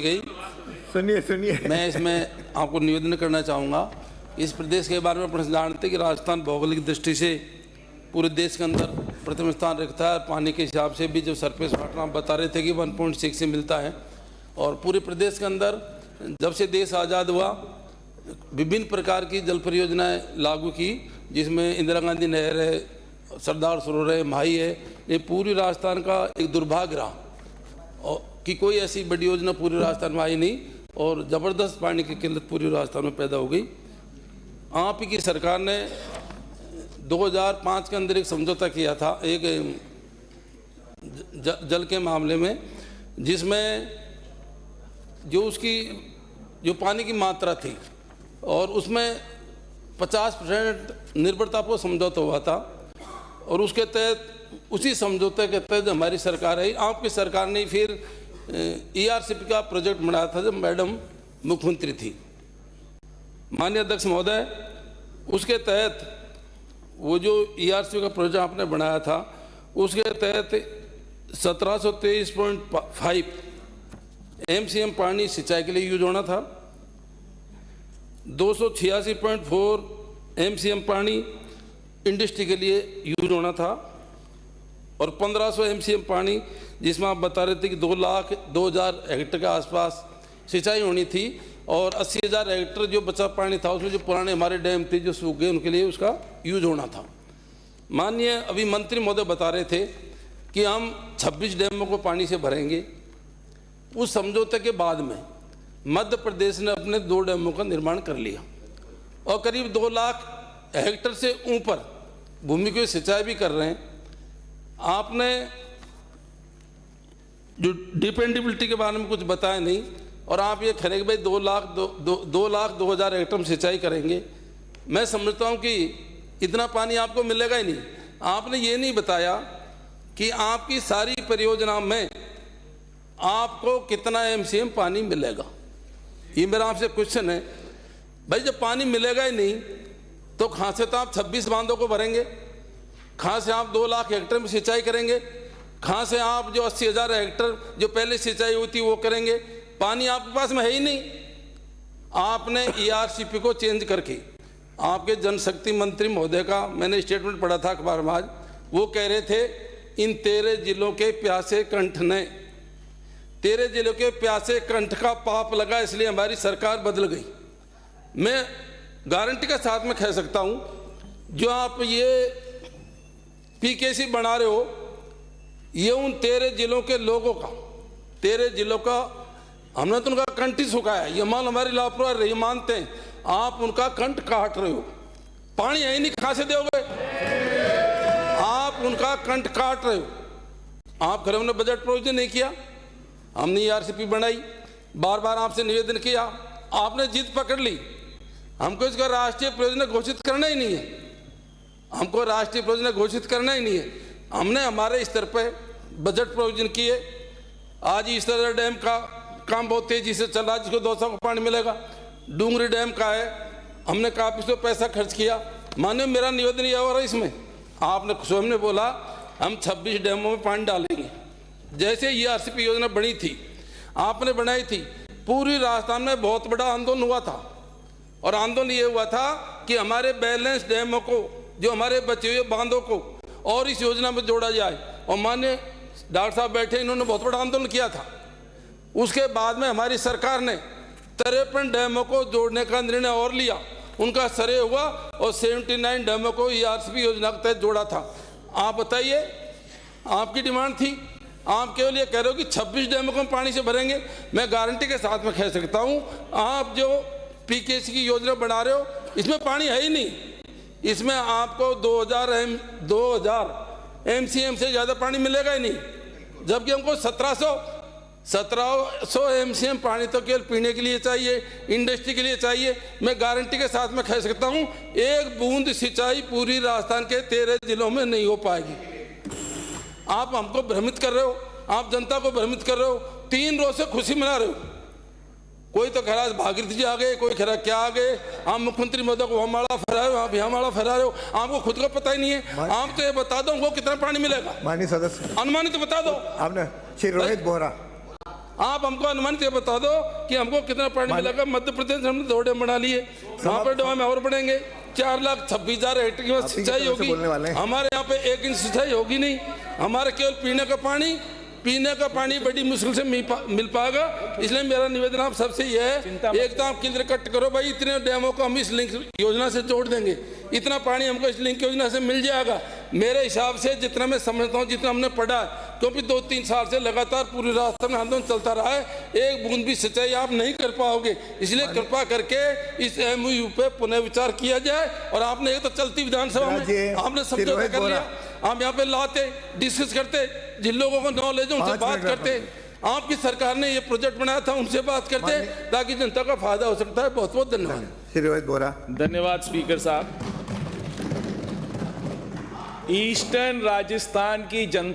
गई। सुनिए मैं इसमें आपको निवेदन करना चाहूँगा। इस प्रदेश के बारे में अपने जानते कि राजस्थान भौगोलिक दृष्टि से पूरे देश के अंदर प्रथम स्थान रखता है। पानी के हिसाब से भी जो सरफेस वाटर आप बता रहे थे कि 1.6 से मिलता है, और पूरे प्रदेश के अंदर जब से देश आज़ाद हुआ विभिन्न प्रकार की जल परियोजनाएँ लागू की, जिसमें इंदिरा गांधी नहर है, सरदार सरोवर है, माही है। ये पूरी राजस्थान का एक दुर्भाग्य रहा और कि कोई ऐसी बड़ी योजना पूरे राजस्थान में आई नहीं, और ज़बरदस्त पानी की किल्लत पूरी राजस्थान में पैदा हो गई। आप ही की सरकार ने 2005 के अंदर एक समझौता किया था एक जल के मामले में, जिसमें जो पानी की मात्रा थी और उसमें 50% निर्भरता पर समझौता हुआ था, और उसके तहत उसी समझौते के तहत हमारी सरकार आई। आपकी सरकार ने फिर ERCP का प्रोजेक्ट बनाया था जब मैडम मुख्यमंत्री थी, माननीय अध्यक्ष महोदय। उसके तहत वो जो ERCP का प्रोजेक्ट आपने बनाया था उसके तहत 1723.5 MCM पानी सिंचाई के लिए यूज होना था, 286.4 MCM पानी इंडस्ट्री के लिए यूज होना था, और 1500 MCM पानी जिसमें आप बता रहे थे कि 2,02,000 हेक्टेयर के आसपास सिंचाई होनी थी, और 80,000 हेक्टेयर जो बचा पानी था उसमें जो पुराने हमारे डैम थे जो सूख गए उनके लिए उसका यूज होना था। माननीय अभी मंत्री महोदय बता रहे थे कि हम 26 डैमों को पानी से भरेंगे। उस समझौते के बाद में मध्य प्रदेश ने अपने 2 डैमों का निर्माण कर लिया और करीब 2 लाख हेक्टेयर से ऊपर भूमि की सिंचाई भी कर रहे हैं। आपने जो डिपेंडेबिलिटी के बारे में कुछ बताया नहीं, और आप ये कह रहे कि भाई 2,02,000 हेक्टेयर में सिंचाई करेंगे। मैं समझता हूँ कि इतना पानी आपको मिलेगा ही नहीं। आपने ये नहीं बताया कि आपकी सारी परियोजना में आपको कितना MCM पानी मिलेगा। ये मेरा आपसे क्वेश्चन है। भाई जब पानी मिलेगा ही नहीं तो कहाँ से तो आप 26 बांधों को भरेंगे, कहाँ से आप 2 लाख हेक्टेयर में सिंचाई करेंगे, कहाँ से आप जो 80,000 हेक्टेयर जो पहले सिंचाई हुई थी वो करेंगे। पानी आपके पास में है ही नहीं। आपने ERCP को चेंज करके आपके जल शक्ति मंत्री महोदय का मैंने स्टेटमेंट पढ़ा था अखबार में आज, वो कह रहे थे इन 13 जिलों के प्यासे कंठ ने 13 जिलों के प्यासे कंठ का पाप लगा, इसलिए हमारी सरकार बदल गई। मैं गारंटी के साथ में कह सकता हूं, जो आप ये PKC बना रहे हो ये उन 13 जिलों के लोगों का, 13 जिलों का हमने तो उनका कंठ ही सुखाया। ये मान हमारी लापरवाही रही, मानते हैं, आप उनका कंठ काट रहे हो। पानी है ही नहीं, कहाँ से दोगे? आप उनका कंठ काट रहे हो। आप घर में बजट प्रोविजन नहीं किया, हमने ERCP बनाई, बार बार आपसे निवेदन किया, आपने जिद पकड़ ली। हमको इसका राष्ट्रीय परियोजना घोषित करना ही नहीं है, हमको राष्ट्रीय परियोजना घोषित करना ही नहीं है। हमने हमारे स्तर पे बजट प्रोविजन किए। आज इस तरह डैम का काम बहुत तेजी से चल रहा है, जिसको 200 को पानी मिलेगा। डूंगरी डैम का है, हमने काफ़ी सो पैसा खर्च किया। माने मेरा निवेदन यह हो रहा है, इसमें आपने स्वयं ने बोला हम 26 डैमों में पानी डालेंगे। जैसे ERCP योजना बनी थी, आपने बनाई थी, पूरी राजस्थान में बहुत बड़ा आंदोलन हुआ था, और आंदोलन ये हुआ था कि हमारे बैलेंस डैमों को, जो हमारे बचे हुए बांधों को और इस योजना में जोड़ा जाए। और माननीय डॉक्टर साहब बैठे, इन्होंने बहुत बड़ा आंदोलन किया था। उसके बाद में हमारी सरकार ने 53 डैमों को जोड़ने का निर्णय और लिया, उनका सर्वे हुआ और 79 डैमों को ERCP योजना के तहत जोड़ा था। आप बताइए, आपकी डिमांड थी, आप केवल ये कह रहे हो कि 26 डैमों को हम पानी से भरेंगे। मैं गारंटी के साथ में कह सकता हूँ, आप जो PKC की योजना बना रहे हो इसमें पानी है ही नहीं। इसमें आपको 2,000 MCM से ज़्यादा पानी मिलेगा ही नहीं, जबकि हमको 1700 MCM पानी तो केवल पीने के लिए चाहिए, इंडस्ट्री के लिए चाहिए। मैं गारंटी के साथ में कह सकता हूँ, एक बूंद सिंचाई पूरी राजस्थान के 13 जिलों में नहीं हो पाएगी। आप हमको भ्रमित कर रहे हो, आप जनता को भ्रमित कर रहे हो, 3 रोज से खुशी मना रहे हो। कोई तो कह रहा है भागीरथ जी आ गए, कोई कह रहा क्या आ गए, आप मुख्यमंत्री महोदय को वहाँ माला फहरा रहे हो, आप यहाँ माला फहरा रहे हो, आपको खुद को पता ही नहीं है। आप तो ये बता दो वो कितना पानी मिलेगा, माननीय सदस्य अनुमानित बता दो। आपने श्री रोहित बोहरा आप हमको अनुमानित ये बता दो कि हमको कितना पानी मिलेगा। मध्य प्रदेश में हमने 2 डैम बना लिए, वहाँ पर डैम और बढ़ेंगे। 4,26,000 हेक्टेयर की सिंचाई होगी। हमारे यहाँ पे 1 इंच सिंचाई होगी नहीं। हमारे केवल पीने का पानी बड़ी मुश्किल से मिल पाएगा। इसलिए मेरा निवेदन आप सबसे ये है, एक तो आप क्लियर कट करो भाई, इतने डैमों को हम इस लिंक योजना से जोड़ देंगे, इतना पानी हमको इस लिंक योजना से मिल जाएगा। मेरे हिसाब से जितना मैं समझता हूँ, जितना हमने पढ़ा, क्योंकि 2-3 साल से लगातार पूरी रास्ते में आंदोलन चलता रहा है, एक बूंद भी सिंचाई आप नहीं कर पाओगे। इसलिए कृपा करके इस MOU पे पुनः विचार किया जाए। और आपने एक तो चलती विधानसभा में आपने समझौता कर लिया, हम यहाँ पे लाते, डिस्कस करते, जिन लोगों को नॉलेज है उनसे बात करते। आपकी सरकार ने ये प्रोजेक्ट बनाया था, उनसे बात करते ताकि जनता का फायदा हो सकता है। बहुत बहुत धन्यवाद। श्री रोहित बोरा। धन्यवाद स्पीकर साहब। ईस्टर्न राजस्थान की जनता